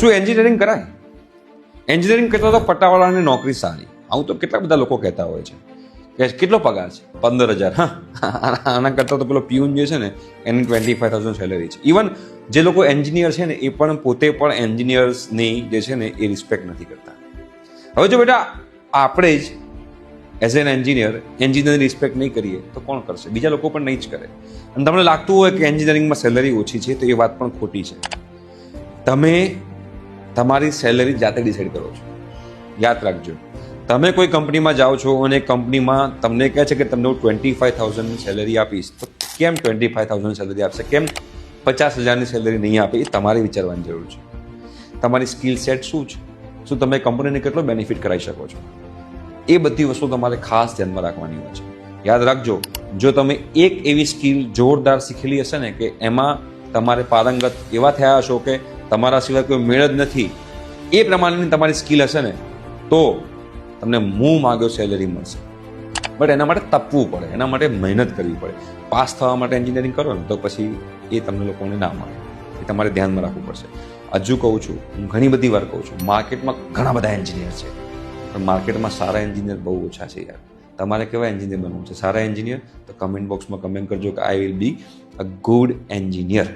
શું એન્જિનિયરિંગ કરાય? એન્જિનિયરિંગ કરતા તો પટ્ટાવાળાની નોકરી સારી. આવું તો કેટલા બધા લોકો કહેતા હોય છે કે કેટલો પગાર છે? 15,000. હા, આના કરતાં તો પેલો પ્યુન જે છે ને એની 25,000 સેલરી છે. ઇવન જે લોકો એન્જિનિયર છે ને એ પણ પોતે પણ એન્જિનિયર્સની જે છે ને એ રિસ્પેક્ટ નથી કરતા. હવે જો બેટા આપણે જ એઝ એન એન્જિનિયરની રિસ્પેક્ટ નહીં કરીએ તો કોણ કરશે? બીજા લોકો પણ નહીં જ કરે. અને તમને લાગતું હોય કે એન્જિનિયરિંગમાં સેલરી ઓછી છે તો એ વાત પણ ખોટી છે. તમે તમારી સેલરી જાતે ડિસાઈડ કરો છો. યાદ રાખજો, તમે કોઈ કંપનીમાં જાઓ છો અને કંપનીમાં તમને કહે છે કે તમને હું 25,000 સેલરી આપીશ, તો કેમ 25,000 સેલરી આપશે? કેમ 50,000ની સેલરી નહીં આપે? એ તમારે વિચારવાની જરૂર છે. તમારી સ્કિલ સેટ શું છે? શું તમે કંપનીને કેટલો બેનિફિટ કરાવી શકો છો? એ બધી વસ્તુ તમારે ખાસ ધ્યાનમાં રાખવાની હોય છે. યાદ રાખજો, જો તમે એક એવી સ્કિલ જોરદાર શીખેલી હશે ને કે એમાં તમારે પારંગત એવા થયા હશો કે તમારા સિવાય કોઈ મેળ જ નથી, એ પ્રમાણેની તમારી સ્કિલ હશે ને તો તમને મુંહ માગ્યો સેલરી મળશે. બટ એના માટે તપવું પડે, એના માટે મહેનત કરવી પડે. પાસ થવા માટે એન્જિનિયરિંગ કરો ને તો પછી એ તમને લોકોને ના મળે. એ તમારે ધ્યાનમાં રાખવું પડશે. હજુ કહું છું, હું ઘણી બધી વાર કહું છું, માર્કેટમાં ઘણા બધા એન્જિનિયર છે પણ માર્કેટમાં સારા એન્જિનિયર બહુ ઓછા છે યાર. તમારે કેવા એન્જિનિયર બનવું છે? સારા એન્જિનિયર? તો કમેન્ટ બોક્સમાં કમેન્ટ કરજો કે I will be a good engineer.